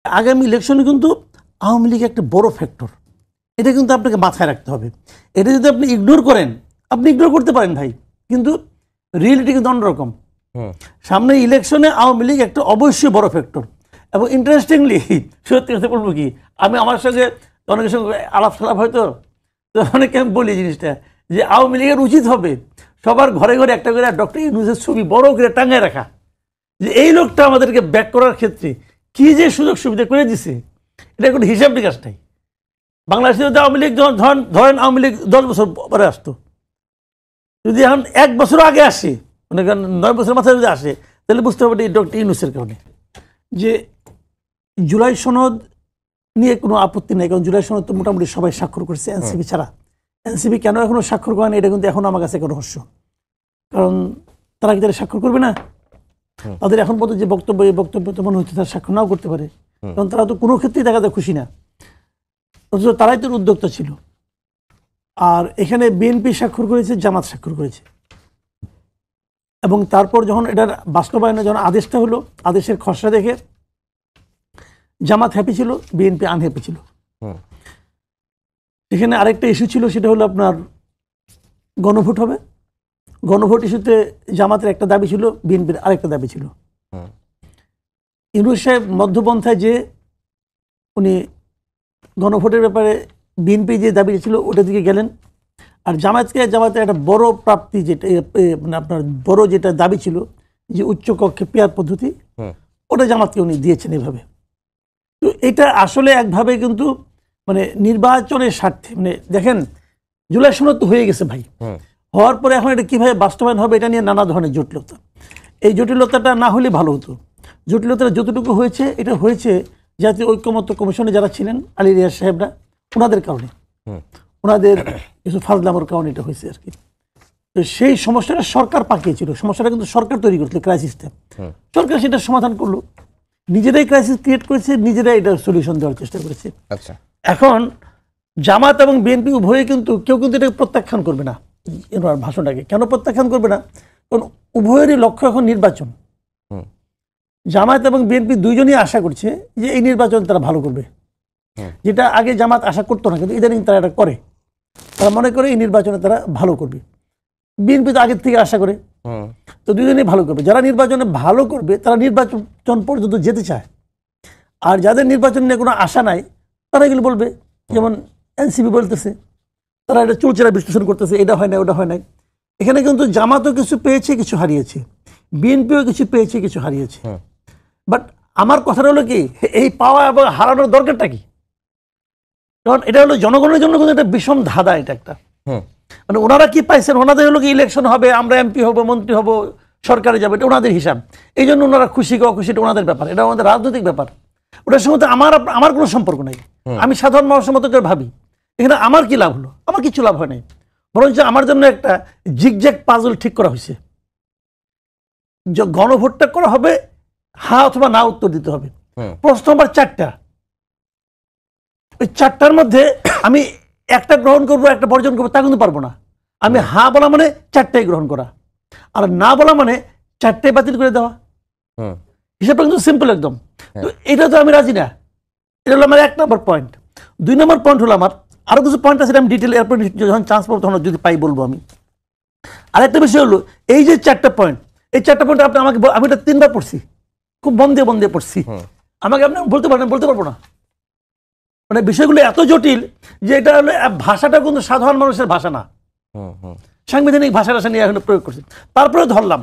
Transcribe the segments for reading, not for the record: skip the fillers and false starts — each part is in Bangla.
আগামী ইলেকশনে কিন্তু আওয়ামী লীগ একটা বড় ফ্যাক্টর, এটা কিন্তু আপনাকে মাথায় রাখতে হবে। এটা যদি আপনি ইগনোর করেন, আপনি ইগনোর করতে পারেন ভাই, কিন্তু রিয়েলিটি কিন্তু অন্যরকম। সামনে ইলেকশনে আওয়ামী লীগ একটা অবশ্যই বড় ফ্যাক্টর। এবং ইন্টারেস্টিংলি সত্যি কথা বলবো কি, আমি আমার সঙ্গে অনেকের সঙ্গে আলাপ সালাপ হয়তো, তো অনেকে আমি বলি জিনিসটা যে আওয়ামী লীগের উচিত হবে সবার ঘরে ঘরে একটা করে ডক্টর ইউনূসের ছবি বড় করে টাঙায় রাখা, যে এই লোকটা আমাদেরকে ব্যাক করার ক্ষেত্রে কি যে সুযোগ সুবিধা করে দিছে, এটা কোনো হিসাব নিকাশ নাই। বাংলাদেশে যদি আওয়ামী লীগ ধরেন আওয়ামী লীগ 10 বছর পরে আসতো, যদি এখন 1 বছর আগে আসে, মানে 9 বছর মাথায় যদি আসে, তাহলে বুঝতে হবে এই ডক্টর ইউনূসের কারণে। যে জুলাই সনদ নিয়ে কোনো আপত্তি নেই, কারণ জুলাই সনদ তো মোটামুটি সবাই স্বাক্ষর করেছে এনসিপি ছাড়া। এনসিপি কেন এখনো স্বাক্ষর করেন এটা কিন্তু এখন আমার কাছে একটা রহস্য, কারণ তারা কি তারা স্বাক্ষর করবে না? তাদের এখন পর্যন্ত যে বক্তব্য, এই বক্তব্য তো মনে হচ্ছে তারা স্বাক্ষর নাও করতে পারে, কারণ তারা তো কোনো ক্ষেত্রেই দেখা যায় খুশি না, অথচ তারাই তো উদ্যোক্তা ছিল। আর এখানে বিএনপি স্বাক্ষর করেছে, জামাত স্বাক্ষর করেছে, এবং তারপর যখন এটার বাস্তবায়নে যখন আদেশটা হলো, আদেশের খসড়া দেখে জামাত হ্যাপি ছিল, বিএনপি আনহ্যাপি ছিল। এখানে আরেকটা ইস্যু ছিল, সেটা হলো আপনার গণভোট হবে। গণভোট ইস্যুতে জামাতের একটা দাবি ছিল, বিএনপির আরেকটা দাবি ছিল। ইউনূস সাহেব মধ্যপন্থায় যে উনি গণভোটের ব্যাপারে বিএনপি যে দাবি ছিল ওটা দিকে গেলেন, আর জামাতের একটা বড় প্রাপ্তি যেটা মানে আপনার বড় যেটা দাবি ছিল যে উচ্চ কক্ষে পেয়ার পদ্ধতি, ওটা জামাতকে উনি দিয়েছেন এভাবে। তো এটা আসলে একভাবে কিন্তু মানে নির্বাচনের স্বার্থে, মানে দেখেন জুলাই সনদ তো হয়ে গেছে ভাই, হওয়ার পরে এখন এটা কীভাবে বাস্তবায়ন হবে এটা নিয়ে নানা ধরনের জটিলতা। এই জটিলতাটা না হলে ভালো হতো। জটিলতাটা যতটুকু হয়েছে, এটা হয়েছে জাতীয় ঐক্যমত্য কমিশনে যারা ছিলেন আলী রিয়াজ সাহেবরা, ওনাদের কারণে, ওনাদের কিছু ফাজলামোর কারণে এটা হয়েছে আর কি। তো সেই সমস্যাটা সরকার পাকিয়েছিল, সমস্যাটা কিন্তু সরকার তৈরি করেছিল, ক্রাইসিসটা সরকার সেটা সমাধান করলো, নিজেরাই ক্রাইসিস ক্রিয়েট করেছে, নিজেরাই এটা সলিউশন দেওয়ার চেষ্টা করেছে। আচ্ছা, এখন জামাত এবং বিএনপি উভয়ে কিন্তু কেউ কিন্তু এটাকে প্রত্যাখ্যান করবে না। এবার ভাষণটাকে কেন প্রত্যাখ্যান করবে না? কারণ উভয়েরই লক্ষ্য এখন নির্বাচন। জামাত এবং বিএনপি দুইজনই আশা করছে যে এই নির্বাচন তারা ভালো করবে, যেটা আগে জামাত আশা করতো না, কিন্তু ইদানিং তারা এটা করে। তারা মনে করে এই নির্বাচনে তারা ভালো করবে। বিএনপি তো আগের থেকে আশা করে, তো দুজনেই ভালো করবে। যারা নির্বাচনে ভালো করবে তারা নির্বাচন পর্যন্ত যেতে চায়, আর যাদের নির্বাচন নিয়ে কোনো আশা নাই তারা এগুলো বলবে। যেমন এনসিপি বলতেছে, তারা এটা চুলচেরা বিশ্লেষণ করতেছে, এটা হয় না ওটা হয় নাই। এখানে কিন্তু জামাতও কিছু পেয়েছে, কিছু হারিয়েছে, বিএনপিও কিছু পেয়েছে, কিছু হারিয়েছে। বাট আমার কথাটা হলো কি, এই পাওয়া এবং হারানোর দরকারটা কি? কারণ এটা হলো জনগণের জন্য কিন্তু একটা বিষম ধাঁধা। এটা একটা মানে ওনারা কি পাইছেন, ওনাদের হলো কি ইলেকশন হবে, আমরা এমপি হব, মন্ত্রী হব, সরকারে যাবে, এটা ওনাদের হিসাব। এই জন্য ওনারা খুশি কি অখুশি এটা ওনাদের ব্যাপার, এটা আমাদের রাজনৈতিক ব্যাপার। ওটার সঙ্গে আমার কোনো সম্পর্ক নাই। আমি সাধারণ মানুষের মতো করে ভাবি, এখানে আমার কি লাভ হলো? আমার কিছু লাভ হয় নাই, বরঞ্চ আমার জন্য একটা জিগজ্যাগ পাজল ঠিক করা হয়েছে। গণভোটটা করা হবে, হ্যাঁ অথবা না উত্তর দিতে হবে। প্রশ্ন আমার 4টা, ওই 4টার মধ্যে আমি একটা গ্রহণ করবো, একটা বর্জন করবো, তা কিন্তু পারবো না। আমি হ্যাঁ বলা মানে 4টাই গ্রহণ করা, আর না বলা মানে 4টাই বাতিল করে দেওয়া। হিসাবটা কিন্তু সিম্পল একদম। তো এটা তো আমি রাজি না। এটা হলো আমার 1 নম্বর পয়েন্ট। 2 নম্বর পয়েন্ট হলো আমার আরো কিছু পয়েন্ট আছে, আমি ডিটেল এরপর যখন চান্স পাবো তখন যদি পাই বলবো আমি। আরেকটা বিষয় হলো এই যে 4টা পয়েন্ট, এই 4টা পয়েন্ট আপনি আমাকে, আমি এটা 3বার পড়ছি, খুব মন দিয়ে পড়ছি, আমাকে আপনি বলতে পারবেন, বলতে পারবো না। মানে বিষয়গুলো এত জটিল যে এটা হলো ভাষাটা কিন্তু সাধারণ মানুষের ভাষা না, সাংবিধানিক ভাষাটা নিয়ে এখন প্রয়োগ করছি। তারপরে ধরলাম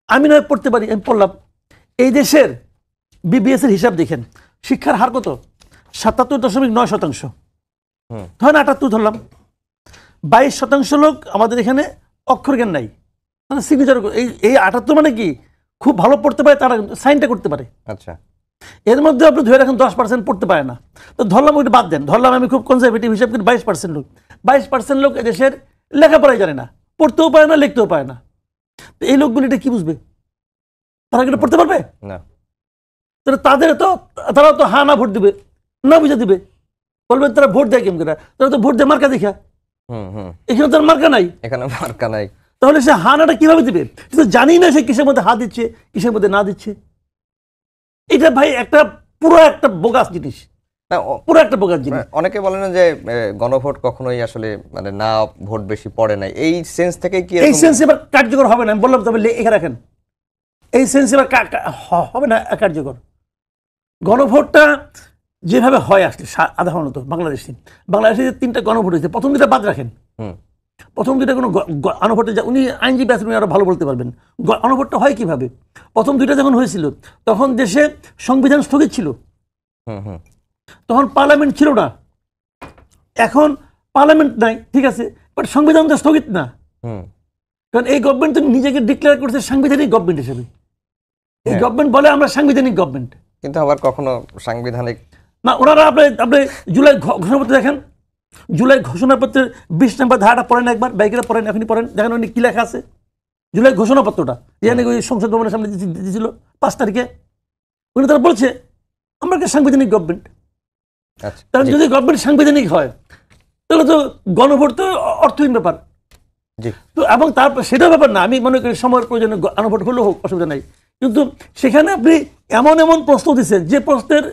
আমি নয় পড়তে পারি, আমি পড়লাম। এই দেশের বিবিএস এর হিসাব দেখেন, শিক্ষার হার কত? 77.9%। ধরেন 78 ধরলাম। 22% লোক আমাদের এখানে অক্ষর জ্ঞান নাই, মানে সিগনেচার। এই 78 মানে কি খুব ভালো পড়তে পারে, তারা সাইনটা করতে পারে। আচ্ছা, এর মধ্যে আপনি ধরে রাখেন 10% পড়তে পারে না। তো ধরলাম ওইটা বাদ দেন, ধরলাম আমি খুব কনজারভেটিভ হিসাব করি 22% লোক। 22% লোক এদেশের লেখাপড়াই জানে না, পড়তেও পারে না, লিখতেও পারে না। তো এই লোকগুলি এটা কি বুঝবে? তারা কি পড়তে পারবে না? তাদের তো তারা তো হ্যাঁ না ভোট দিবে, না বুঝে দিবে, বলবেন তারা ভোট দেয় কেমন করে? তারা তো ভোট দেয় মার্কা দেখা। এখানে তার মার্কা নাই, এখানে মার্কা নাই। তাহলে সে হ্যাঁ নাটা কিভাবে দিবে? জানি না সে কিসের মধ্যে হা দিচ্ছে, কিসের মধ্যে না দিচ্ছে। এটা ভাই একটা পুরো একটা বোগাস জিনিস, পুরো একটা বোগাস জিনিস। অনেকে বলেন যে গণভোট কখনোই আসলে মানে না ভোট বেশি পড়ে নাই, এই সেন্স থেকে কি এই সেন্স এবার কার্যকর হবে না। আমি বললাম তবে লিখে রাখেন, এই সেন্স এবার হবে না কার্যকর। গণভোটটা যেভাবে হয় আসলে সাধারণত বাংলাদেশে 3টা গণভোট হয়েছে, প্রথম 2টা বাদ রাখেন। প্রথম 2টা কোনো গণভোটে, উনি আইনজীবী আছেন, উনি আরো ভালো বলতে পারবেন গণভোটটা হয় কিভাবে। প্রথম 2টা যখন হয়েছিল তখন দেশে সংবিধান স্থগিত ছিল, তখন পার্লামেন্ট ছিল না। এখন পার্লামেন্ট নাই, ঠিক আছে, বাট সংবিধান তো স্থগিত না, কারণ এই গভর্নমেন্ট তো নিজেকে ডিক্লেয়ার করছে সাংবিধানিক গভর্নমেন্ট হিসেবে। এই গভর্নমেন্ট বলে আমরা সাংবিধানিক গভর্নমেন্ট, কিন্তু আবার কখনো সাংবিধানিক না। ওনারা আপনি জুলাই ঘোষণাপত্র দেখেন, জুলাই ঘোষণাপত্রের 20 নম্বর ধারাটা পড়েন একবার, বাইকেরা পড়েন, এখনই পড়েন, দেখেন উনি কি লেখা আছে জুলাই ঘোষণাপত্রটা, যেখানে ওই সংসদ ভবনের সামনে দিয়েছিল 5 তারিখে। উনি তারা বলছে আমরা একটা সাংবিধানিক গভর্নমেন্ট। কারণ যদি গভর্নমেন্ট সাংবিধানিক হয় তাহলে তো গণভোট তো অর্থহীন ব্যাপার। তো এবং তারপর সেটা ব্যাপার না, আমি মনে করি সময়ের প্রয়োজনে গণভোট হলেও হোক, অসুবিধা নাই। কিন্তু সেখানে আপনি এমন এমন প্রশ্ন দিচ্ছেন যে প্রশ্নের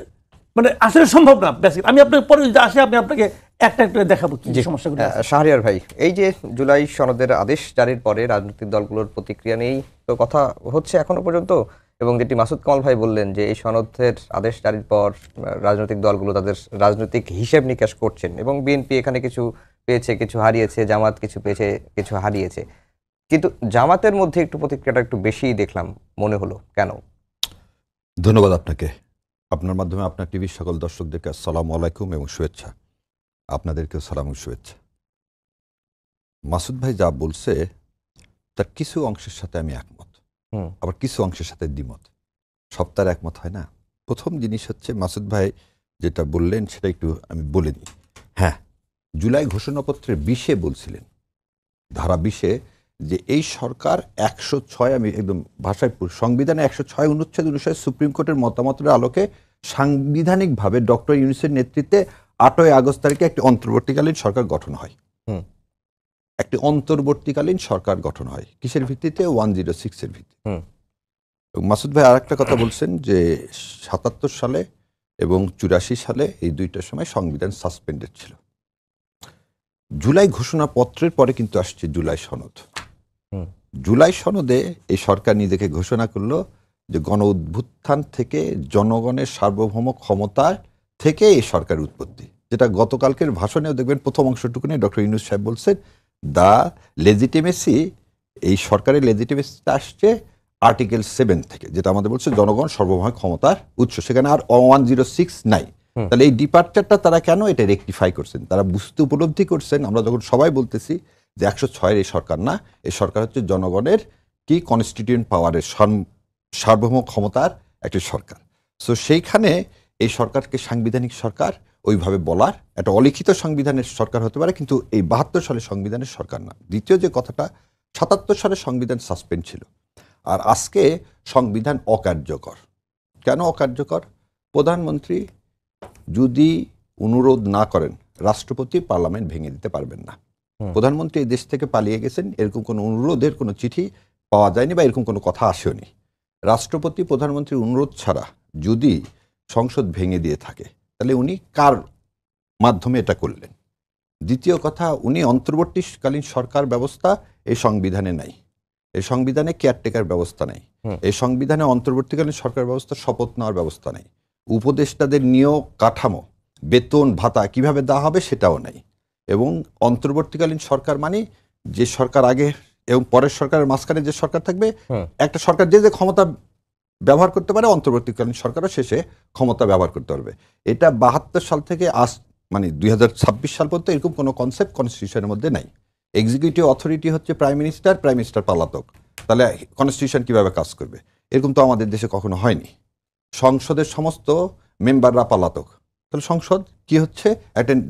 মানে আসলে সম্ভব না। আমি আপনাকে পরে যদি আসে আমি আপনাকে একটা একটা দেখাবো যে সমস্যাগুলো। শাহরিয়ার ভাই, এই যে জুলাই সনদের আদেশ জারির পরে রাজনৈতিক দলগুলোর প্রতিক্রিয়া নেই তো কথা হচ্ছে এখনো পর্যন্ত, এবং যেটি মাসুদ কামাল ভাই বললেন যে এই সনদের আদেশ জারির পর রাজনৈতিক দলগুলো তাদের রাজনৈতিক হিসেব নিকাশ করছেন, এবং বিএনপি এখানে কিছু পেয়েছে, কিছু হারিয়েছে, জামাত কিছু পেয়েছে, কিছু হারিয়েছে, কিন্তু জামাতের মধ্যে একটু প্রতিক্রিয়াটা একটু বেশি দেখলাম মনে হলো, কেন? ধন্যবাদ আপনাকে। আপনার মাধ্যমে আপনার টিভির সকল দর্শকদেরকে আসসালামু আলাইকুম এবং শুভেচ্ছা। আপনাদেরকেও সালাম এবং শুভেচ্ছা। মাসুদ ভাই যা বলছে তার কিছু অংশের সাথে আমি একমত, আবার কিছু অংশের সাথে দ্বিমত। সব তার একমত হয় না। প্রথম জিনিস হচ্ছে মাসুদ ভাই যেটা বললেন সেটা একটু আমি বলে নিই। হ্যাঁ, জুলাই ঘোষণাপত্রের 20-এ বলছিলেন, ধারা 20-এ, যে এই সরকার 106, আমি একদম ভাষায় সংবিধানে 106 অনুচ্ছেদ অনুসারে সুপ্রিম কোর্টের মতামতের আলোকে সাংবিধানিকভাবে ডক্টর ইউনূসের নেতৃত্বে 8ই আগস্ট তারিখে একটি অন্তর্বর্তীকালীন সরকার গঠন হয়। একটি অন্তর্বর্তীকালীন সরকার গঠন হয় কিসের ভিত্তিতে? 106 এর ভিত্তিতে। মাসুদ ভাই আর একটা কথা বলছেন যে 77 সালে এবং 84 সালে এই দুইটার সময় সংবিধান সাসপেন্ডেড ছিল। জুলাই ঘোষণাপত্রের পরে কিন্তু আসছে জুলাই সনদ। জুলাই সনদে এই সরকার নিজেকে ঘোষণা করলো যে গণ অভ্যুত্থান থেকে জনগণের সার্বভৌম ক্ষমতা থেকে এই সরকার উৎপত্তি, যেটা গতকালকের ভাষণেও দেখবেন প্রথম অংশটুকুনে ডক্টর ইউনূস সাহেব বলছেন দ্য লেজিটিমেসি, এই সরকারের লেজিটিমেসিটা আসছে আর্টিকেল 7 থেকে, যেটা আমাদের বলছে জনগণ সর্বভৌম ক্ষমতার উৎস, সেখানে আর 106 নাই। তাহলে এই ডিপার্চারটা তারা কেন এটা রেকটিফাই করছেন? তারা বুঝতে উপলব্ধি করছেন, আমরা যখন সবাই বলতেছি যে 106 এই সরকার না, এই সরকার হচ্ছে জনগণের কি কনস্টিটিউয়েন্ট পাওয়ারের সার্বভৌম ক্ষমতার একটি সরকার। সো সেইখানে এই সরকারকে সাংবিধানিক সরকার ওইভাবে বলার, একটা অলিখিত সংবিধানের সরকার হতে পারে, কিন্তু এই 72 সালের সংবিধানের সরকার না। দ্বিতীয় যে কথাটা, 77 সালে সংবিধান সাসপেন্ড ছিল, আর আজকে সংবিধান অকার্যকর। কেন অকার্যকর? প্রধানমন্ত্রী যদি অনুরোধ না করেন, রাষ্ট্রপতি পার্লামেন্ট ভেঙে দিতে পারবেন না। প্রধানমন্ত্রী এই দেশ থেকে পালিয়ে গেছেন, এরকম কোনো অনুরোধের কোনো চিঠি পাওয়া যায়নি বা এরকম কোনো কথা আসেনি। রাষ্ট্রপতি প্রধানমন্ত্রীর অনুরোধ ছাড়া যদি সংসদ ভেঙে দিয়ে থাকে তাহলে উনি কার মাধ্যমে এটা করলেন? দ্বিতীয় কথা, উনি অন্তর্বর্তীকালীন সরকার ব্যবস্থা এই সংবিধানে নাই, এই সংবিধানে কেয়ারটেকার ব্যবস্থা নাই, এই সংবিধানে অন্তর্বর্তীকালীন সরকার ব্যবস্থা শপথ নেওয়ার ব্যবস্থা নাই, উপদেষ্টাদের নিয়োগ কাঠামো, বেতন ভাতা কিভাবে দেওয়া হবে সেটাও নাই। এবং অন্তর্বর্তীকালীন সরকার মানে যে সরকার আগে এবং পরের সরকারের মাঝখানে যে সরকার থাকবে, একটা সরকার যে যে ক্ষমতা ব্যবহার করতে পারে, অন্তর্বর্তীকালীন সরকারও শেষে ক্ষমতা ব্যবহার করতে পারবে। এটা 72 সাল থেকে আজ মানে 2026 সাল পর্যন্ত এরকম কোনো কনসেপ্ট কনস্টিটিউশনের মধ্যে নাই। এক্সিকিউটিভ অথরিটি হচ্ছে প্রাইম মিনিস্টার পলাতক, তাহলে কনস্টিটিউশন কিভাবে কাজ করবে? এরকম তো আমাদের দেশে কখনো হয়নি। সংসদের সমস্ত মেম্বাররা পলাতক, তাহলে সংসদ কি হচ্ছে?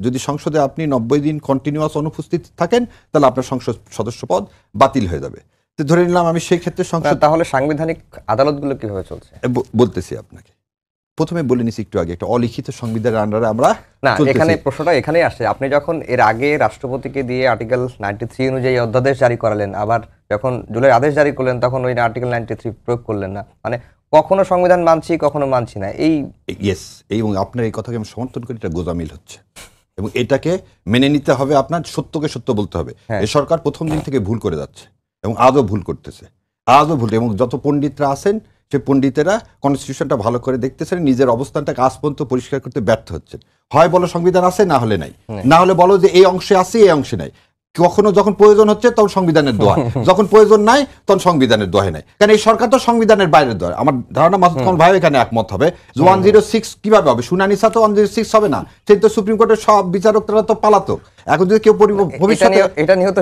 যদি সংসদে আপনি 90 দিন কন্টিনিউয়াস অনুপস্থিত থাকেন তাহলে আপনার সংসদ সদস্য পদ বাতিল হয়ে যাবে। তো ধরে নিলাম আমি সেই ক্ষেত্রে সংসদ, তাহলে সাংবিধানিক আদালতগুলো কিভাবে চলছে? বলতেছি আপনাকে, প্রথমে বলে নিছি একটু আগে, একটা অলিখিত সংবিধানের আন্ডারে আমরা না, এখানে প্রশ্নটা এখানেই আসছে। আপনি যখন এর আগে রাষ্ট্রপতিকে দিয়ে আর্টিকেল 93 অনুযায়ী অধ্যাদেশ জারি করালেন, আবার যখন জুলাই আদেশ জারি করলেন তখন ওই আর্টিকেল 93 প্রয়োগ করলেন না, মানে কখনো সংবিধান মানছি কখনো মানছি না, এই ইয়েস, এবং আপনার এই কথাকে আমি সমর্থন করি, এটা গোজামিল হচ্ছে এবং এটাকে মেনে নিতে হবে। আপনার সত্যকে সত্য বলতে হবে। এই সরকার প্রথম দিন থেকে ভুল করে যাচ্ছে এবং আজও ভুল করতেছে, আজও ভুল। এবং যত পণ্ডিতরা আছেন সে পণ্ডিতেরা কনস্টিটিউশনটা ভালো করে দেখতেছেন, নিজের অবস্থানটাকে আজ পর্যন্ত পরিষ্কার করতে ব্যর্থ হচ্ছেন। হয় বলো সংবিধান আছে, না হলে নাই, না হলে বলো যে এই অংশে আছে এই অংশে নাই। কখনো যখন প্রয়োজন হচ্ছে তখন সংবিধানের দোয়া, যখন প্রয়োজন নাই তখন সংবিধানের দোয়া নাই। কারণ এই সরকার তো সংবিধানের বাইরের দোয়া। আমার ধারণা মাসুদ কামাল ভাই এখানে একমত হবে যে 106 কিভাবে হবে, শুনানি ছাড়া তো 106 হবে না। সেই তো সুপ্রিম কোর্টের সব বিচারকরা তো পালাতক। এখন যদি কেউ ভবিষ্যতে এটা নিয়ে তো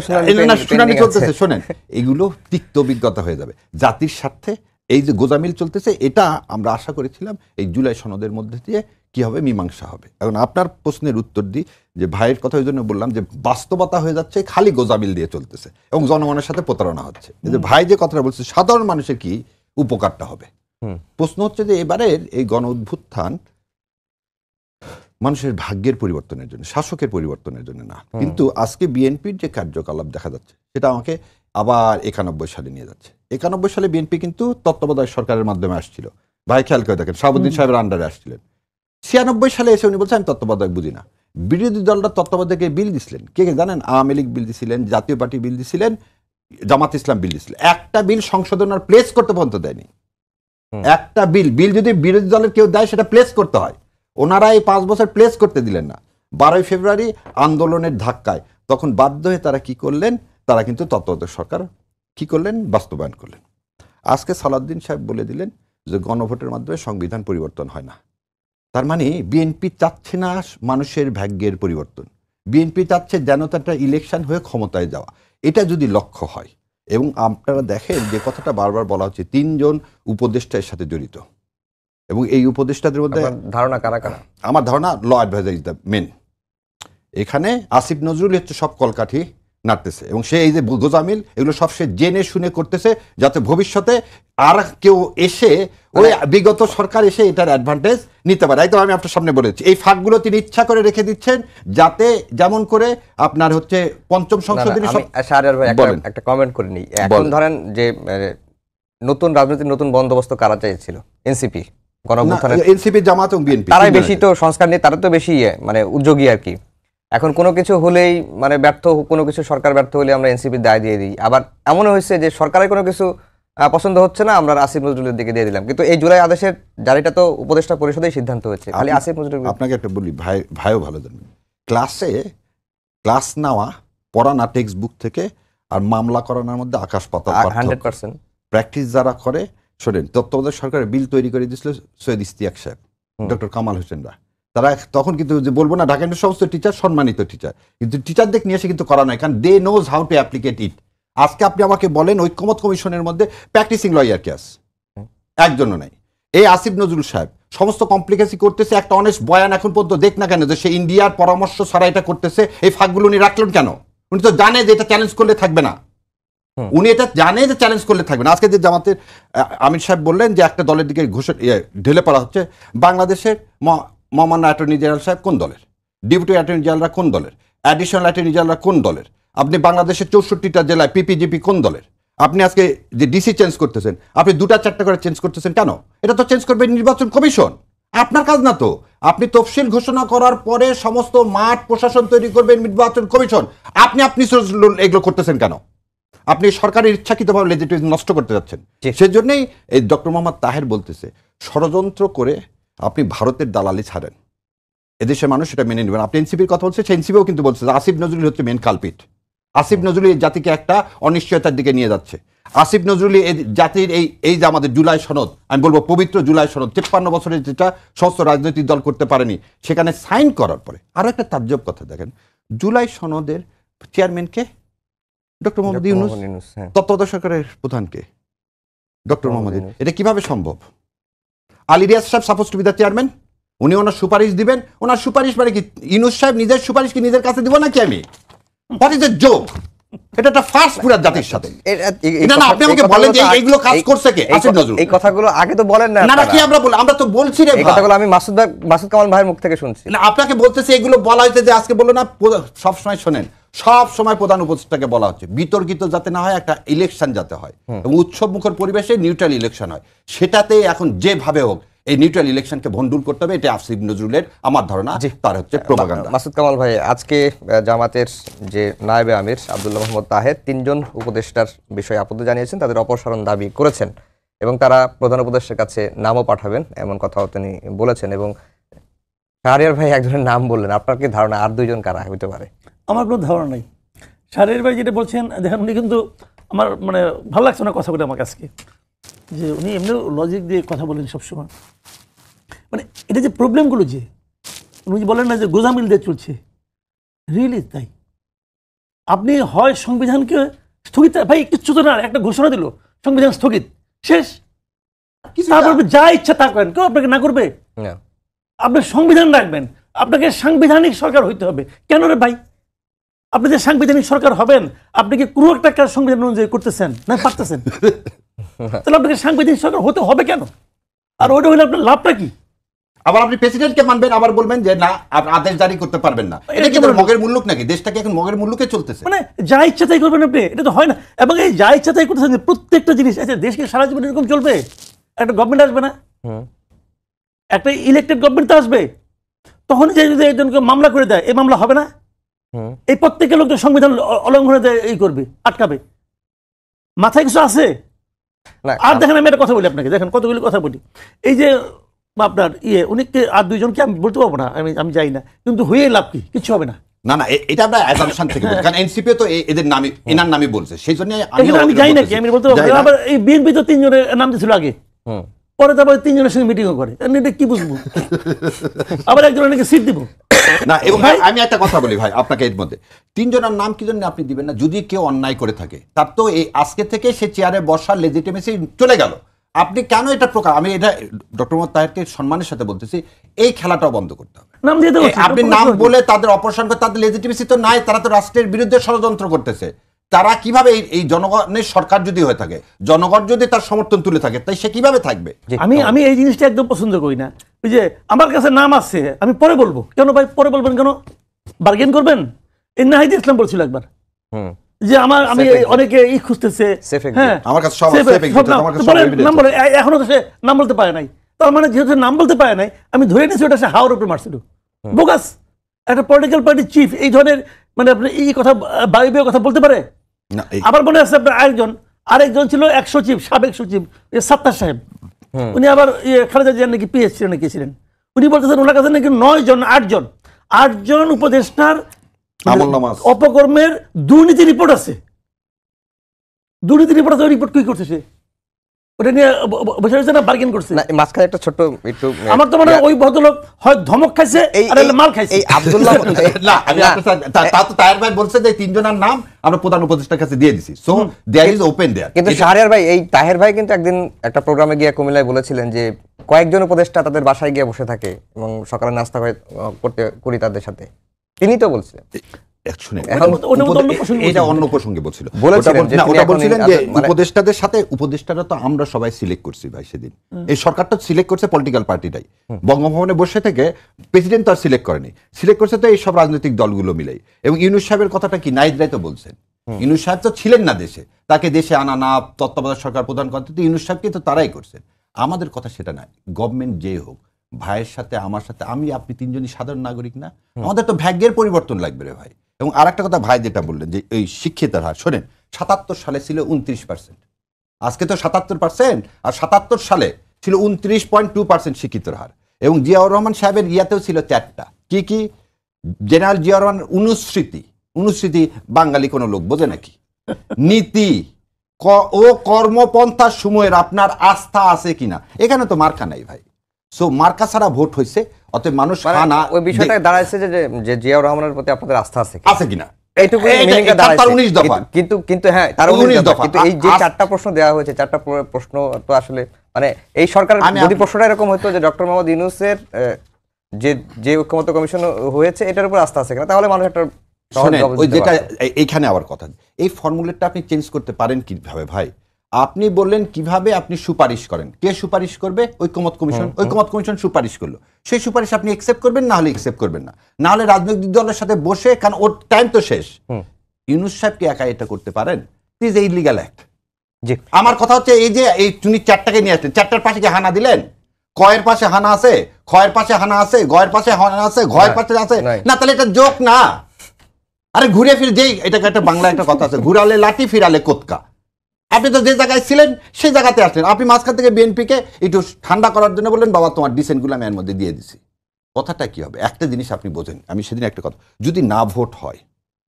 শুনানি চলতেছে, শোনেন, এগুলো তিক্ত অভিজ্ঞতা হয়ে যাবে জাতির স্বার্থে। এই যে গোজামিল চলতেছে, এটা আমরা আশা করেছিলাম এই জুলাই সনদের মধ্যে দিয়ে কি হবে, মীমাংসা হবে। এখন আপনার প্রশ্নের উত্তর দিই যে ভাইয়ের কথা ওই জন্য বললাম যে বাস্তবতা হয়ে যাচ্ছে খালি গোজামিল দিয়ে চলতেছে এবং জনগণের সাথে প্রতারণা হচ্ছে। এই যে ভাই যে কথাটা বলছে, সাধারণ মানুষের কি উপকারটা হবে? প্রশ্ন হচ্ছে যে এবারের এই গণ অভ্যুত্থান মানুষের ভাগ্যের পরিবর্তনের জন্য, শাসকের পরিবর্তনের জন্য না। কিন্তু আজকে বিএনপির যে কার্যকলাপ দেখা যাচ্ছে সেটা আমাকে আবার 91 সালে নিয়ে যাচ্ছে। 91 সালে বিএনপি কিন্তু তত্ত্বাবধায়ক সরকারের মাধ্যমে আসছিল। ভাই খেয়াল করে দেখেন, শাহাবুদ্দিন সাহেবের আন্ডারে আসছিলেন। 96 সালে এসে উনি বলছেন আমি তত্ত্বাবধায়ক বুঝি না। বিরোধী দলরা তত্ত্বাবধায়কে বিল দিছিলেন, কে কে জানেন? আওয়ামী লীগ বিল দিছিলেন, জাতীয় পার্টি বিল দিছিলেন, জামাত ইসলাম বিল দিছিলেন। একটা বিল সংশোধন আর প্লেস করতে পর্যন্ত দেয়নি। একটা বিল যদি বিরোধী দলের কেউ দেয় সেটা প্লেস করতে হয়। ওনারা এই 5 বছর প্লেস করতে দিলেন না। 12 ফেব্রুয়ারি আন্দোলনের ধাক্কায় তখন বাধ্য হয়ে তারা কি করলেন, তারা কিন্তু তত্ত্বাবধায়ক সরকার কি করলেন, বাস্তবায়ন করলেন। আজকে সালাউদ্দিন সাহেব বলে দিলেন যে গণভোটের মাধ্যমে সংবিধান পরিবর্তন হয় না। তার মানে বিএনপি চাচ্ছে না মানুষের ভাগ্যের পরিবর্তন, বিএনপি চাচ্ছে যেন একটা ইলেকশন হয়ে ক্ষমতায় যাওয়া। এটা যদি লক্ষ্য হয়, এবং আপনারা দেখেন যে কথাটা বারবার বলা হচ্ছে 3 জন উপদেষ্টা এর সাথে জড়িত, এবং এই উপদেষ্টাদের মধ্যে ধারণা কারা কারা? আমার ধারণা law adviser is the main. এখানে আসিফ নজরুল হচ্ছে সব কলকাঠি নাড়তেছে, এবং সে এই যে গোজামিল এগুলো সব সে জেনে শুনে করতেছে, যাতে ভবিষ্যতে আর কেউ এসে ওই বিগত সরকার এসে এটার অ্যাডভান্টেজ নিতে পারে। একদম আমি আপনার সামনে বলেছি, এই ফাঁকগুলো তিনি ইচ্ছা করে রেখে দিচ্ছেন যাতে যেমন করে আপনার হচ্ছে পঞ্চম সংশোধনী। একটা কমেন্ট করে নিই। এখন ধরেন যে নতুন রাজনৈতিক নতুন বন্দোবস্ত কারা চাইছিল? এনসিপি, এনসিপি, জামাত এবং বিএনপি, তারাই বেশি তো সংস্কার নিয়ে, তারা তো বেশি মানে উদ্যোগী আর কি। এখন কোনো কিছু হলেই মানে কোনো কিছু সরকার ব্যর্থ হলে আমরা এনসিপির দায় দিয়ে দিই। আবার এমনও হয়েছে যে সরকারের কোনো কিছু পছন্দ হচ্ছে না, আমরা আসিফ নজরুলের দিকে দিয়ে দিলাম। কিন্তু এই জুলাই আদেশের জারিটা তো উপদেষ্টা পরিষদের সিদ্ধান্ত হয়েছে, খালি আসিফ নজরুল। আপনাকে একটা বলি, ভাইও ভালো জানেন, ক্লাস নেওয়া, পড়ানা টেক্সট বুক থেকে আর মামলা করানোর মধ্যে আকাশ পাতাল। 100% প্র্যাকটিস যারা করে, শোনেন, তত্ত্বাবধায়ক সরকারের বিল তৈরি করে দিয়েছিল সৈয়দ ইশতিয়াক সাহেব, ডক্টর কামাল হোসেনরা। তারা তখন কিন্তু যে বলবো না ঢাকা ইউনিভার্সিটির সমস্ত টিচার সম্মানিত টিচার, কিন্তু টিচারদের নিয়ে এসে কিন্তু করা নয়, কারণ দে নোজ হাউ টু অ্যাপ্লিকেট ইট। আজকে আপনি আমাকে বলেন ঐক্যমত কমিশনের মধ্যে প্র্যাকটিসিং লয়ার কে আছে? একজনও নাই। এই আসিফ নজরুল সাহেব সমস্ত কমপ্লিকেসি করতেছে, একটা অনেস্ট বয়ান এখন পর্যন্ত দেখ না কেন যে সে ইন্ডিয়ার পরামর্শ ছাড়া এটা করতেছে। এই ফাঁকগুলো উনি রাখলেন কেন? উনি তো জানে যে এটা চ্যালেঞ্জ করলে থাকবে না, উনি এটা জানে যে চ্যালেঞ্জ করলে থাকবে না। আজকে যে জামাতের আমির সাহেব বললেন যে একটা দলের দিকে ঢেলে পড়া হচ্ছে, বাংলাদেশের মহামান্য অ্যাটর্নি জেনারেল সাহেব কোন দলের, ডেপুটি অ্যাটর্নি জেনারেলরা কোন দলের, অ্যাডিশনাল অ্যাটর্নি জেনারেলরা কোন দলের, আপনি বাংলাদেশের 64টা জেলায় পিপিজিপি কোন দলের, আপনি আজকে যে ডিসি চেঞ্জ করতেছেন, আপনি 2-4টা করে চেঞ্জ করতেছেন কেন? এটা তো চেঞ্জ করবে নির্বাচন কমিশন, আপনার কাজ না তো। আপনি তফসিল ঘোষণা করার পরে সমস্ত মাঠ প্রশাসন তৈরি করবেন নির্বাচন কমিশন, আপনি এগুলো করতেছেন কেন? আপনি সরকারের ইচ্ছাকৃতভাবে লেজিটিমেসি নষ্ট করতে যাচ্ছেন। সেজন্যই এই ডক্টর মোহাম্মদ তাহের বলতেছে, ষড়যন্ত্র করে আপনি ভারতের দালালি ছাড়েন, এদেশের মানুষ সেটা মেনে নেবেন। আপনি এনসিপির কথা বলছে, এনসিপিও কিন্তু বলছে আসিফ নজরুল হচ্ছে মেন কালপিট। আসিফ নজরুল এই জাতিকে একটা অনিশ্চয়তার দিকে নিয়ে যাচ্ছে। আসিফ নজরুল এই জাতির এই যে আমাদের জুলাই সনদ, আমি বলবো পবিত্র জুলাই সনদ, 53 বছরের যেটা সমস্ত রাজনৈতিক দল করতে পারেনি, সেখানে সাইন করার পরে আরো একটা তাজ্জব কথা দেখেন, জুলাই সনদের চেয়ারম্যানকে ডক্টর মোহাম্মদ ইউনূস, তত্ত্বাবধায়ক সরকারের প্রধানকে ডক্টর মোহাম্মদ ইউনূস। এটা কিভাবে সম্ভব? আলী রিয়াজ সাহেব suppose two B the chairman, উনি ওনার সুপারিশ দিবেন। ওনার সুপারিশ মানে কি? ইউনূস সাহেব নিজের সুপারিশ কি নিজের কাছে দিব নাকি আমি? What is the joke? এটা একটা ফার্স্ট পুরো জাতির সাথে। না না, আপনি আমাকে বলেন যে এইগুলো কাজ করছে কে? আসিফ নজরুল। এই কথাগুলো আগে তো বলেন না। না কি আমরা তো বলছি রে, এই কথাগুলো আমি মাসুদ কামাল ভাইয়ের মুখ থেকে শুনছি। না আপনাকে বলতেছি, এগুলো বলা হয়েছে যে আজকে বললো না, সব সময় শোনেন, সব সময় প্রধান উপদেষ্টাকে বলা হচ্ছে বিতর্কিত যাতে না হয়, একটা ইলেকশন যাতে হয় এবং উৎসব মুখর পরিবেশে নিউট্রাল ইলেকশন হয়, সেটাতে এখন যেভাবে হোক এই নিউট্রাল ইলেকশনকে ভণ্ডুল করতে হবে। এটা আসিফ নজরুলের আমার ধারণা তার হচ্ছে প্রোপাগান্ডা। মাসুদ কামাল ভাই, আজকে জামাতের যে নায়েবে আমির আব্দুল্লাহ মোহাম্মদ তাহের 3 জন উপদেষ্টার বিষয়ে আপত্তি জানিয়েছেন, তাদের অপসারণ দাবি করেছেন এবং তারা প্রধান উপদেষ্টার কাছে নামও পাঠাবেন এমন কথাও তিনি বলেছেন। এবং শাহরিয়ার ভাই একজনের নাম বললেন, আপনার কি ধারণা আর 2 জন কারা হতে পারে? আমার কোনো ধারণা নেই। শাহরিয়ার ভাই যেটা বলছেন, দেখেন উনি কিন্তু আমার মানে ভালো লাগছে না কথা বলে আমার কাছে, যে উনি এমনি লজিক দিয়ে কথা বলেন সবসময়। মানে এটা যে প্রবলেমগুলো যে উনি যে বলেন না যে গোজামিল দিয়ে চলছে, রিয়েলি তাই। আপনি হয় সংবিধানকে স্থগিত, ভাই কিচ্ছু তো না, একটা ঘোষণা দিল সংবিধান স্থগিত, শেষ। তারপর যা ইচ্ছা তা করেন, কেউ আপনাকে না করবে? আপনি সংবিধান রাখবেন, আপনাকে সাংবিধানিক সরকার হইতে হবে। কেন রে ভাই? আপনি যে সাংবিধানিক সরকার হবেন, আপনি কি কোনো একটা কাজ সংবিধান অনুযায়ী করতেছেন না পারতেছেন? তাহলে আপনাকে সাংবিধানিক সরকার হতে হবে কেন? আর ওইটা হলে আপনার লাভটা কি? আবার আপনি প্রেসিডেন্টকে মানবেন, আবার বলবেন যে না আদেশ জারি করতে পারবেন না। এটা কি মগের মুল্লুক নাকি? দেশটাকে এখন মগের মুল্লুকে চলতেছে, মানে যা ইচ্ছা তাই করবেন আপনি, এটা তো হয় না। এবং এই যা ইচ্ছা তাই করতেছেন প্রত্যেকটা জিনিস। আচ্ছা, দেশকে সারা জীবন এরকম চলবে? একটা গভর্নমেন্ট আসবে না, একটা ইলেকটেড গভর্নমেন্ট তো আসবে, তখন যে যদি একজনকে মামলা করে দেয়, এই মামলা হবে না? এই প্রত্যেকের লোক তো সংবিধান অলঙ্ঘনে এই করবে, আটকাবে। মাথায় কিছু আছে? আর দেখেন, আমি একটা কথা বলি আপনাকে, দেখেন কতগুলি কথা বলি। এই যে আপনার উনিকে আর 2 জনকে আমি বলতে পারবো না, আমি যাই না, কিন্তু হয়ে লাভ কি? কিছু হবে না। না না, এটা আমরা অ্যাজাম্পশন থেকে বলি, কারণ এনসিপি তো এদের নামে, এনার নামে বলছে, সেই জন্য আমি যাই নাকি, আমি বলতে পারবো না। আবার এই বিএনপি তো 3 জনের নাম দিয়েছিল আগে, পরে তারপরে 3 জনের সঙ্গে মিটিংও করে, এটা কি বুঝবো? আবার একজনের নাকি সিট দিব না। এবং আমি একটা কথা বলি ভাই আপনাকে, এর মধ্যে 3 জনের নাম কি জন্য আপনি দিবেন না? যদি কেউ অন্যায় করে থাকে, তার তো এই আজকে থেকে সে চেয়ারে বসার লেজিটিমেসি চলে গেল। আপনি কেন এটা প্রকার, আমি এটা ডক্টর মোহাম্মদ তাহেরকে সম্মানের সাথে বলতেছি, এই খেলাটাও বন্ধ করতে হবে। নাম দিয়ে দেবো, আপনি নাম বলে তাদের অপসারণ করে, তাদের লেজিটিমেসি তো নাই, তারা তো রাষ্ট্রের বিরুদ্ধে ষড়যন্ত্র করতেছে। তারা কিভাবে এই জনগণের সরকার যদি হয়ে থাকে, জনগণ যদি তার সমর্থন তুলে থাকে, তাই সে কিভাবে থাকবে? আমি এই জিনিসটা একদম পছন্দ করি না। ওই যে আমার কাছে নাম আছে, আমি পরে বলবো। কেন ভাই পরে বলবেন কেন? বার্গেন করবেন? এই নাহিদ ইসলাম বলছিল একবার যে আমি অনেকে খুঁজতেছে, হ্যাঁ আমার কাছে সব নাম বলে, এখনো তো সে নাম বলতে পারে নাই। তার মানে যেহেতু নাম বলতে পারে নাই, আমি ধরে নিয়েছি ওটা সে হাওয়ার উপরে মারছিল। বোগাস একটা পলিটিক্যাল পার্টির চিফ এই ধরনের মানে আপনি এই কথা বায়ু কথা বলতে পারে? আবার মনে আছে আপনার আরেকজন ছিল এক সচিব, সাবেক সচিব সাত্তার সাহেব, উনি আবার খালেদা জিয়ার নাকি পিএস ছিলেন নাকি ছিলেন, উনি বলতেছেন ওনার কাছে নাকি 8 জন উপদেষ্টার অপকর্মের দুর্নীতি রিপোর্ট আছে। দুর্নীতি রিপোর্ট আছে, ওই রিপোর্ট কি করছে সে? ওটা নিয়ে বসে রয়েছে না, বার্গেন করছে। মাঝখানে একটা ছোট্ট একটু, আমার তো মনে হয় ওই ভদ্রলোক হয় ধমক খাইছে আর মাল খাইছে। এই আব্দুল্লাহ তাহের ভাই বলছে যে 3 জনের নাম আমরা প্রধান উপদেষ্টার কাছে দিয়ে দিছি, সো দেয়ার ইজ ওপেন দেয়ার। কিন্তু শাহরিয়ার ভাই, এই তাহের ভাই কিন্তু একদিন একটা প্রোগ্রামে গিয়ে কুমিল্লায় বলেছিলেন যে কয়েকজন উপদেষ্টা তাদের বাসায় গিয়ে বসে থাকে এবং সকালে নাস্তা করি তাদের সাথে, তিনি তো বলছিলেন। এটা অন্য প্রসঙ্গে বলছিল, বলছিলেন যে উপদেষ্টাদের সাথে, উপদেষ্টারা তো আমরা সবাই সিলেক্ট করছি ভাই সেদিন, এই সরকারটা সিলেক্ট করছে পলিটিক্যাল পার্টিটাই, বঙ্গভবনে বসে থেকে প্রেসিডেন্ট তো আর সিলেক্ট করেনি, সিলেক্ট করছে তো এই সব রাজনৈতিক দলগুলো মিলেই। এবং ইউনূস সাহেবের কথাটা কি নাহিদ তো বলছেন, ইউনূস সাহেব তো ছিলেন না দেশে, তাকে দেশে আনা না, তত্ত্বাবধায়ক সরকার প্রধান করতে তো ইউনূস সাহেবকে তো তারাই করছেন। আমাদের কথা সেটা নয়, গভর্নমেন্ট যে হোক, ভাইয়ের সাথে আমার সাথে, আপনি 3 জনই সাধারণ নাগরিক না? আমাদের তো ভাগ্যের পরিবর্তন লাগবে রে ভাই। এবং আর একটা কথা ভাই যেটা বললেন যে এই শিক্ষিতের হার, শোনেন 77 সালে ছিল 29%, আজকে তো 77%, আর 77 সালে ছিল 29.2% শিক্ষিতের হার। এবং জিয়াউর রহমান সাহেবের ইয়াতেও ছিল 4টা, কি জেনারেল জিয়াউর রহমান অনুস্মৃতি বাঙালি কোনো লোক বোঝে নাকি? নীতি ও কর্মপন্থার সময়ের আপনার আস্থা আছে কিনা, এখানে তো মার্কা নাই ভাই। সো মার্কা ছাড়া ভোট হয়েছে, অতএব মানুষ ওই বিষয়টা দাঁড়াইছে যে জিয়াউর রহমানের প্রতি আপনাদের আস্থা আছে কিনা, এইটুকু মিনিংটা দাঁড়াইছে। 19 দফা কিন্তু হ্যাঁ, তার 19 দফা। কিন্তু এই যে 4টা প্রশ্ন দেওয়া হয়েছে, 4টা প্রশ্ন তো আসলে মানে এই সরকার যদি প্রশ্নটা এরকম হতো যে ডক্টর মোহাম্মদ ইউনূসের যে ঐক্যমত্য কমিশন হয়েছে এটার উপর আস্থা আছে কিনা, তাহলে মানুষ একটা ওই যেটা এইখানে আবার কথা, এই ফর্মুলেটটা আপনি চেঞ্জ করতে পারেন কিভাবে ভাই? আপনি বললেন কিভাবে আপনি সুপারিশ করেন, কে সুপারিশ করবে? ঐকমত্য কমিশন। ঐকমত্য কমিশন সুপারিশ করলো, সেই সুপারিশ আপনি একসেপ্ট করবেন, না হলে একসেপ্ট করবেন না, না হলে রাজনৈতিক দলের সাথে বসে, কারণ ওর টাইম তো শেষ। ইউনূস সাহেব কি একা এটা করতে পারেন? It is a illegal act. আমার কথা হচ্ছে এই যে এই তুমি 4টাকে নিয়ে আসলেন, 4টার পাশে কি হানা দিলেন? কয়ের পাশে হানা আছে, খয়ের পাশে হানা আছে, গয়ের পাশে হানা আছে, ঘয়ের পাশে আছে না, তাহলে এটা জোক না। আরে ঘুরে ফিরে যেই, এটা একটা বাংলা একটা কথা আছে, ঘুরালে লাঠি ফিরালে কোতকা। আপনি তো যে জায়গায় ছিলেন সেই জায়গাতে আসলেন, আপনি মাঝখান থেকে বিএনপিকে একটু ঠান্ডা করার জন্য বললেন বাবা তোমার ডিসেন্টগুলো আমি এর মধ্যে দিয়ে দিছি। কথাটা কি হবে? একটা জিনিস আপনি বোঝেন, আমি সেদিন একটা কথা, যদি না ভোট হয়,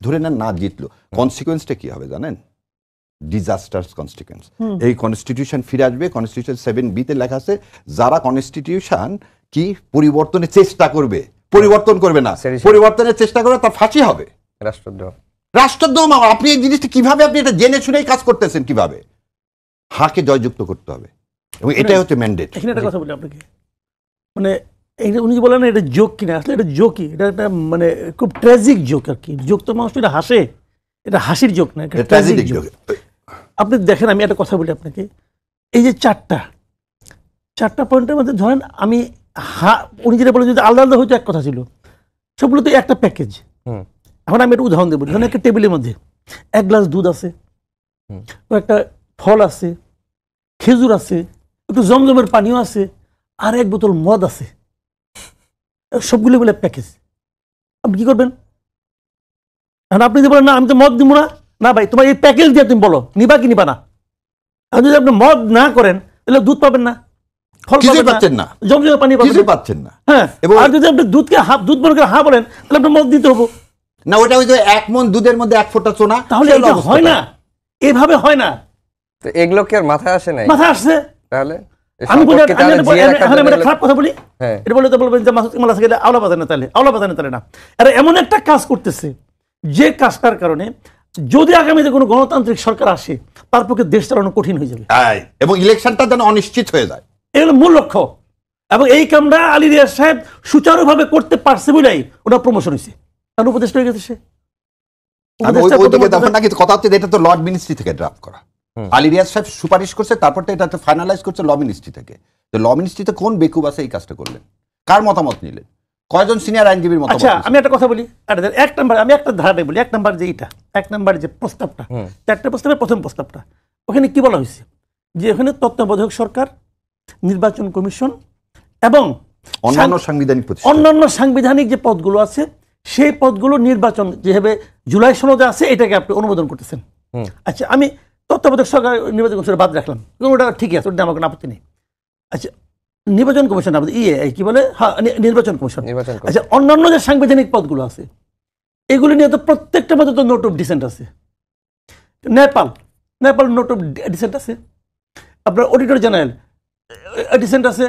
ধরে নেন না জিতলো, কনসিকুয়েন্সটা কি হবে জানেন? Disasters constitution. এই কনস্টিটিউশন ফিরে আসবে। কনস্টিটিউশন 7B তে লেখা আছে, যারা কনস্টিটিউশন কি পরিবর্তনের চেষ্টা করবে, পরিবর্তন করবে না, পরিবর্তনের চেষ্টা করবে, তার ফাঁসি হবে, রাষ্ট্রদ্রোহ। রাষ্ট্রদ্রোহ। আপনি এই জিনিসটা কিভাবে, আপনি এটা জেনে শুনেই কাজ করতেছেন কিভাবে? হাকে জয়যুক্ত করতে হবে এবং এটাই হচ্ছে ম্যান্ডেট। এখানে একটা কথা বলি আপনাকে, মানে উনি যে বলেন এটা জোক কিনা, আসলে এটা জোকই, এটা একটা মানে খুব ট্র্যাজিক জোক আর কি। জোক তো মানুষ এটা হাসে, এটা হাসির জোক না, এটা ট্র্যাজিক জোক। আপনি দেখেন, আমি একটা কথা বলি আপনাকে, এই যে 4টা পয়েন্টের মধ্যে ধরেন আমি উনি যেটা বলেন যদি আলাদা আলাদা হয়তো এক কথা ছিল, সবগুলো তো একটা প্যাকেজ। এখন আমি একটা উদাহরণ দেবো, ধরেন একটা টেবিলের মধ্যে 1 গ্লাস দুধ আছে, একটা ফল আছে, খেজুর আছে, একটু জমজমের পানিও আছে, আর 1 বোতল মদ আছে, সবগুলো বলে প্যাকেজ। আপনি কি করবেন? এখন আপনি যদি বলেন না আমি তো মদ দিব না, না ভাই তোমার এই প্যাকেজ দিয়ে তুমি বলো নিবা কি নিবা না। এখন যদি আপনি মদ না করেন তাহলে দুধ পাবেন না, ফল পাচ্ছেন না, জমজমের পানি পাচ্ছেন না। হ্যাঁ, আর যদি আপনি দুধকে দুধ মনে করে বলেন তাহলে আপনার মদ দিতে হবো না। ওটা ওই যে 1 মণ দুধের মধ্যে 1 ফোঁটা সোনা, তাহলে এটা হয় না, এভাবে হয় না। তো এগুলো কি আর মাথায় আসে নাই? মাথায় আসছে। তাহলে আমি বলি একটা খারাপ কথা বলি, এটা বলে তো বলবেন যে মাসুদ কামাল আজকে আওলা বাজানে, তাহলে আওলা বাজানে তাহলে না। আর এমন একটা কাজ করতেছে যে কাজটার কারণে যদি আগামীতে কোনো গণতান্ত্রিক সরকার আসে তার পক্ষে দেশ চালানো কঠিন হয়ে যাবে, এবং ইলেকশনটা যেন অনিশ্চিত হয়ে যায়, এগুলো মূল লক্ষ্য। এবং এই কামটা আলী রিয়াজ সাহেব সুচারুভাবে করতে পারছে বলেই ওটা প্রমোশন হয়েছে, তার উপদেষ্টা হয়ে গেছে সে। কথা হচ্ছে এটা তো ল মিনিস্ট্রি থেকে ড্রাফট করা, আলী রিয়াজ সাহেব সুপারিশ করছে, তারপর তো এটা ফাইনালাইজ করছে ল মিনিস্ট্রি থেকে। তো ল মিনিস্ট্রিতে কোন বেকুব আছে এই কাজটা করলেন? কার মতামত নিলেন? কয়জন সিনিয়র আইনজীবীর মতামত? আচ্ছা, আমি একটা কথা বলি, এক নাম্বার আমি একটা ধারণা বলি। 1 নাম্বার যে এইটা, 1 নাম্বার যে প্রস্তাবটা, 4টে প্রস্তাবের প্রথম প্রস্তাবটা, ওখানে কি বলা হয়েছে যে ওখানে তত্ত্বাবধায়ক সরকার, নির্বাচন কমিশন এবং অন্যান্য সাংবিধানিক যে পদগুলো আছে সেই পদগুলো নির্বাচন যেভাবে জুলাই সনদে আছে এটাকে আপনি অনুমোদন করতেছেন। আচ্ছা, আমি তত্ত্বাবধায়ক সরকার নির্বাচন কমিশন বাদ রাখলাম, ওটা ঠিক আছে, ওটা আমার কোনো আপত্তি নেই। আচ্ছা, নির্বাচন কমিশন কি বলে, হ্যাঁ নির্বাচন কমিশন। আচ্ছা, অন্যান্য যে সাংবিধানিক পদগুলো আছে এগুলি নিয়ে তো প্রত্যেকটা মধ্যে তো নোট অফ ডিসেন্ট আছে। নেপাল নোট অফ ডিসেন্ট আছে, আপনার অডিটর জেনারেল ডিসেন্ট আছে,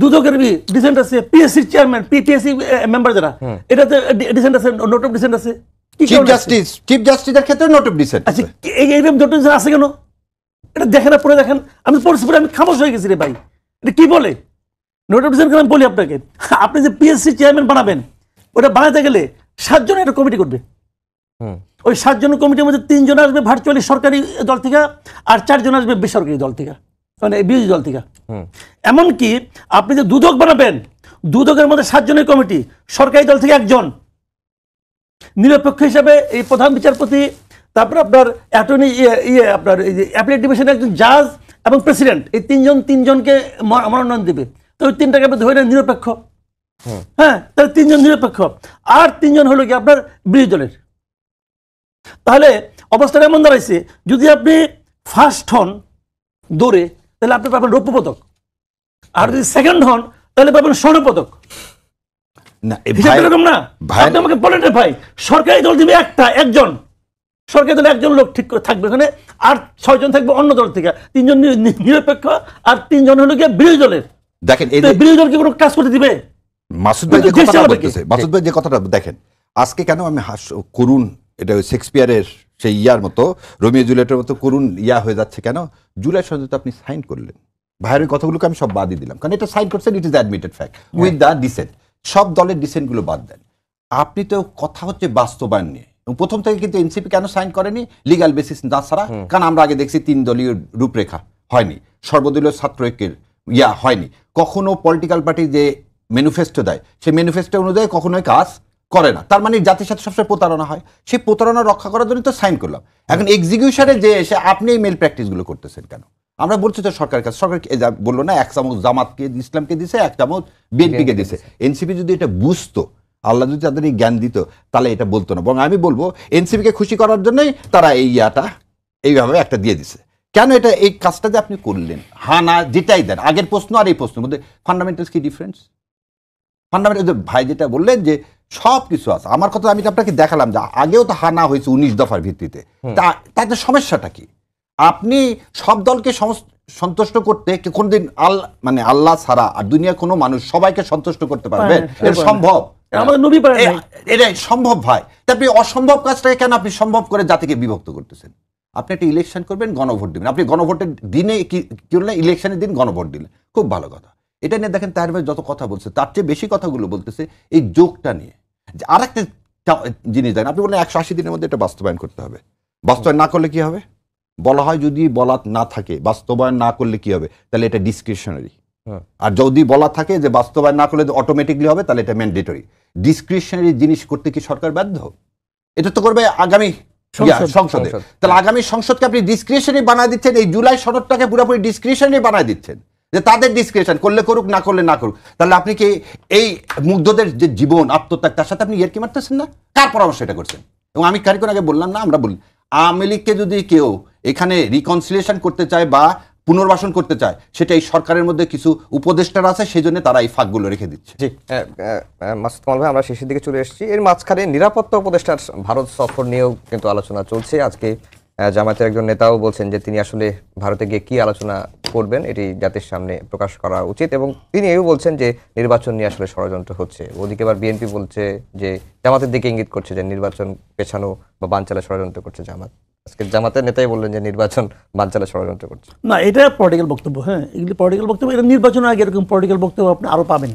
দুদকের ডিসেন্ট আছে, পিএসসি চেয়ারম্যান, পিএসসি মেম্বার যারা এটাতে ডিসেন্ট আছে, নোট অফ ডিসেন্ট আছে। চিফ জাস্টিসের ক্ষেত্রে নোট অফ ডিসেন্ট। আচ্ছা, এইরকম নোট অফ ডিসেন্ট আছে কেন? এটা দেখেন, পরে দেখেন। আমি পড়ছি, পরে আমি খামোশ হয়ে গেছি রে ভাই, এটা কি বলে নোট অফ ডিসেন্ট? আমি বলি আপনাকে, আপনি যে পিএসসি চেয়ারম্যান বানাবেন, ওটা বানাতে গেলে 7 জন একটা কমিটি করবে। ওই 7 জন কমিটির মধ্যে 3 জন আসবে ভার্চুয়ালি সরকারি দল থেকে, আর 4 জন আসবে বেসরকারি দল থেকে, মানে বিরোধী দল থেকে। এমনকি আপনি যে দুদক বানাবেন, দুদকের মধ্যে 7 জনের কমিটি, সরকারি দল থেকে 1 জন, নিরপেক্ষ হিসাবে এই প্রধান বিচারপতি, তারপর আপনার অ্যাটর্নি আপনার এই যে অ্যাপিলেট ডিভিশনের একজন জাজ এবং প্রেসিডেন্ট, এই 3 জনকে মনোনয়ন দেবে। তো ওই 3টাকে আপনি ধরে নেন নিরপেক্ষ। হ্যাঁ, তাহলে 3 জন নিরপেক্ষ, আর 3 জন হলো কি আপনার বিরোধী দলের। তাহলে অবস্থাটা এমন দাঁড়াইছে, যদি আপনি ফার্স্ট হন দৌড়ে তাহলে আপনি পাবেন রৌপ্য পদক, আর যদি সেকেন্ড হন তাহলে পাবেন স্বর্ণ পদক। এরকম না? আপনি আমাকে বলেন রে ভাই, সরকারি দল দিবে একজন, সরকারি দলে 1 জন লোক ঠিক করে থাকবে ওখানে, আর 6 জন থাকবে অন্য দল থেকে, 3 জন নিরপেক্ষ, আর 3 জন হলো গিয়ে বিরোধী দলের। দেখেন, বিরোধী দলকে কোনো কাজ করতে দিবে? মাসুদ ভাই যে কথাটা দেখেন, আজকে কেন আমি করুণ, এটা শেক্সপিয়ারের সেই ইয়ার মতো, রোমিও জুলিয়েটের মতো করুণ হয়ে যাচ্ছে কেন? জুলাই সনদে তো আপনি সাইন করলেন, ভাইয়ের কথাগুলোকে আমি সব বাদই দিলাম, কারণ এটা সাইন করছেন, it is admitted fact with the dissent. সব দলের ডিসেন্টগুলো বাদ দেন। আপনি তো কথা হচ্ছে বাস্তবায়ন নিয়ে, এবং প্রথম থেকে কিন্তু এনসিপি কেন সাইন করেনি, লিগ্যাল বেসিস না ছাড়া। কারণ আমরা আগে দেখছি 3 দলীয় রূপরেখা হয়নি, সর্বদলীয় ছাত্র ঐক্যের হয়নি, কখনো পলিটিক্যাল পার্টি যে ম্যানিফেস্টো দেয় সেই ম্যানিফেস্টো অনুযায়ী কখনোই কাজ করে না। তার মানে জাতির সাথে সবসময় প্রতারণা হয়, সেই প্রতারণা রক্ষা করার জন্য তো সাইন করলাম। এখন এক্সিকিউশনে যে এসে আপনি এই মেল প্র্যাকটিসগুলো করতেছেন কেন? আমরা বলছি তো সরকারের কাছে, সরকার বললো না 1 চামচ জামাতকে ইসলামকে দিছে, 1 চামচ বিএনপিকে দিছে। এনসিপি যদি এটা বুঝতো, আল্লাহ যদি তাদের এই জ্ঞান দিত, তাহলে এটা বলতো না। বরং আমি বলবো এনসিপিকে খুশি করার জন্যই তারা এই এইভাবে একটা দিয়ে দিছে। কেন এটা এই কাজটা যে আপনি করলেন, না যেটাই দেন, আগের প্রশ্ন আর এই প্রশ্নের মধ্যে ফান্ডামেন্টালস কি ডিফারেন্স? ফান্ডামেন্টাল ভাই যেটা বললেন যে সব কিছু আছে, আমার কথা আমি আপনাকে দেখালাম যে আগেও তো হানা হয়েছে 19 দফার ভিত্তিতে, তাতে সমস্যাটা কি? আপনি সব দলকে সন্তুষ্ট করতে কোনদিন আল্লাহ ছাড়া আর দুনিয়ার কোনো মানুষ সবাইকে সন্তুষ্ট করতে পারবে? এটা সম্ভব? এটা সম্ভব ভাই। আপনি অসম্ভব কাজটাকে কেন আপনি সম্ভব করে জাতিকে বিভক্ত করতেছেন? আপনি একটা ইলেকশন করবেন, গণভোট দিবেন, আপনি গণভোটের দিনে কি করলেন, ইলেকশনের দিন গণভোট দিলেন, খুব ভালো কথা। এটা নিয়ে দেখেন তার যত কথা বলছে তার চেয়ে বেশি কথাগুলো বলতেছে এই যোগটা নিয়ে। যে আর একটা জিনিস দেখেন, আপনি বললেন 180 দিনের মধ্যে এটা বাস্তবায়ন করতে হবে। বাস্তবায়ন না করলে কি হবে? বলা হয় যদি বলা না থাকে, বাস্তবায়ন না করলে কি হবে, তাহলে এটা ডিসক্রিশনারি। আর যদি বলা থাকে যে বাস্তবায়ন না করলে অটোমেটিকলি হবে, তাহলে এটা ম্যান্ডেটরি। ডিসক্রিশনারি জিনিস করতে কি সরকার বাধ্য? এটা তো করবে আগামী সংসদে। তাহলে আগামী সংসদকে আপনি ডিসক্রিশনারি বানায় দিচ্ছেন, এই জুলাই সনদটাকে পুরোপুরি ডিসক্রিশনারি বানায় দিচ্ছেন, যে তাদের ডিসক্রিশন, করলে করুক, না করলে না করুক। তাহলে আপনি কি এই মুগ্ধদের যে জীবন আত্মত্যাগ, তার সাথে আপনি ইয়ার্কি মারতেছেন না? কার পরামর্শ এটা করছেন? এবং আমি কারিগর আগে বললাম না, আমরা বলি আওয়ামী লীগকে যদি কেউ এখানে রিকনসিলিয়েশন করতে চায় বা পুনর্বাসন করতে চায়, সেটা এই সরকারের মধ্যে কিছু উপদেষ্টারা আছে, সেই জন্য তারা এই ফাঁকগুলো রেখে দিচ্ছে। জি, মাসুদ কামাল ভাই, আমরা শেষের দিকে চলে এসেছি। এর মাঝখানে নিরাপত্তা উপদেষ্টার ভারত সফর নিয়েও কিন্তু আলোচনা চলছে। আজকে জামায়াতের একজন নেতাও বলছেন যে তিনি আসলে ভারতে গিয়ে কি আলোচনা করবেন এটি জাতির সামনে প্রকাশ করা উচিত, এবং তিনি এও বলছেন যে নির্বাচন নিয়ে আসলে ষড়যন্ত্র হচ্ছে। ওদিকে আবার বিএনপি বলছে যে জামাতের দিকে ইঙ্গিত করছে যে নির্বাচন পেছানো বা বানচালে ষড়যন্ত্র করছে জামাত। আজকে জামাতের নেতাই বললেন যে নির্বাচন বানচালে ষড়যন্ত্র করছে। না, এটা পলিটিক্যাল বক্তব্য। হ্যাঁ, এগুলি পলিটিক্যাল বক্তব্য। এটা নির্বাচনের আগে এরকম পলিটিক্যাল বক্তব্য আপনি আরো পাবেন।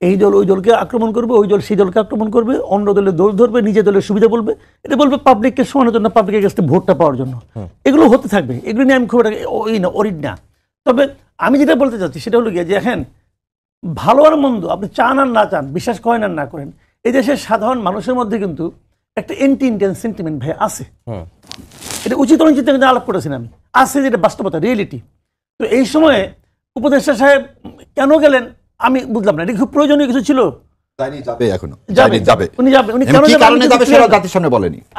এই দল ওই দলকে আক্রমণ করবে, ওই দল সেই দলকে আক্রমণ করবে, অন্য দলের দোষ ধরবে, নিজের দলের সুবিধা বলবে। এটা বলবে পাবলিককে শোনানোর জন্য, পাবলিকের কাছে ভোটটা পাওয়ার জন্য। এগুলো হতে থাকবে, এগুলো নিয়ে আমি খুব অরিড না। তবে আমি যেটা বলতে চাচ্ছি সেটা হলো গিয়ে যে হ্যাঁ, ভালো আর মন্দ আপনি চান আর না চান, বিশ্বাস করেন আর না করেন, এই দেশের সাধারণ মানুষের মধ্যে কিন্তু একটা এন্টি ইন্ডিয়ান সেন্টিমেন্ট ভাই আছে। এটা উচিত অনুচিত কিন্তু আলাপ করেছেন আমি, আছে যেটা বাস্তবতা, রিয়েলিটি। তো এই সময়ে উপদেষ্টা সাহেব কেন গেলেন আমি বুঝলাম না। এটা খুব প্রয়োজনীয় কিছু ছিল?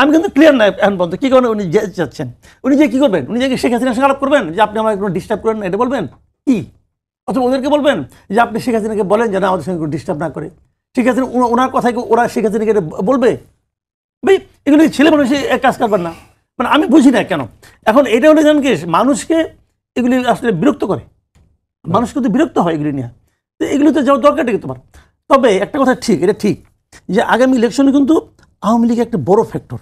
আমি কিন্তু ক্লিয়ার নাই এখন পর্যন্ত কি কারণে উনি যাচ্ছেন। উনি যে কি করবেন, উনি যে শেখ হাসিনার সঙ্গে আলাপ করবেন যে আপনি আমার কোনো ডিস্টার্ব করেন না, এটা বলবেন কি? অথবা ওদেরকে বলবেন যে আপনি শেখ হাসিনাকে বলেন যে না আমাদের সঙ্গে কোনো ডিস্টার্ব না করে। শেখ হাসিনা ওনার কথায় ওরা শেখ হাসিনাকে বলবে? ভাই এগুলো ছেলে মানুষ কাজ করবেন না, মানে আমি বুঝি না কেন। এখন এটা হলে জানেন কি, মানুষকে এগুলি আসলে বিরক্ত করে, মানুষ কিন্তু বিরক্ত হয় এগুলি নিয়ে। তো এগুলো তো যাওয়ার দরকারটা কি তোমার? তবে একটা কথা ঠিক, এটা ঠিক যে আগামী ইলেকশনে কিন্তু আওয়ামী লীগ একটা বড় ফ্যাক্টর,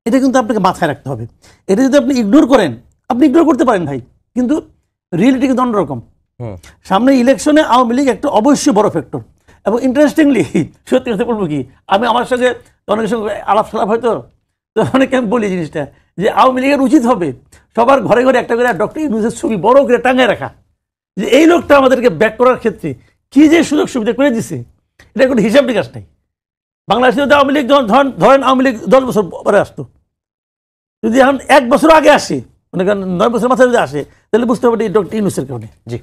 এটা কিন্তু আপনাকে মাথায় রাখতে হবে। এটা যদি আপনি ইগনোর করেন, আপনি ইগনোর করতে পারেন ভাই, কিন্তু রিয়েলিটি কিন্তু অন্যরকম। সামনে ইলেকশনে আওয়ামী লীগ একটা অবশ্যই বড় ফ্যাক্টর। এবং ইন্টারেস্টিংলি সত্যি কথা বলবো কি, আমি আমার সঙ্গে অনেকের সঙ্গে আলাপ সালাপ হয়তো, তো অনেকে আমি বলি জিনিসটা যে আওয়ামী লীগের উচিত হবে সবার ঘরে ঘরে একটা করে ডক্টর ইউনূসের ছবি বড় করে টাঙায় রাখা, যে এই লোকটা আমাদেরকে ব্যাক করার ক্ষেত্রে কি যে সুযোগ সুবিধা করে দিছে, এটা কোনো হিসাব নিকাশ নেই। বাংলাদেশে যদি আওয়ামী লীগ ধরেন আওয়ামী লীগ 10 বছর পরে আসতো, যদি এখন 1 বছর আগে আসে, মানে 9 বছর মাথায় যদি আসে, তাহলে বুঝতে হবে ডক্টর ইউনূসের কারণে। জি।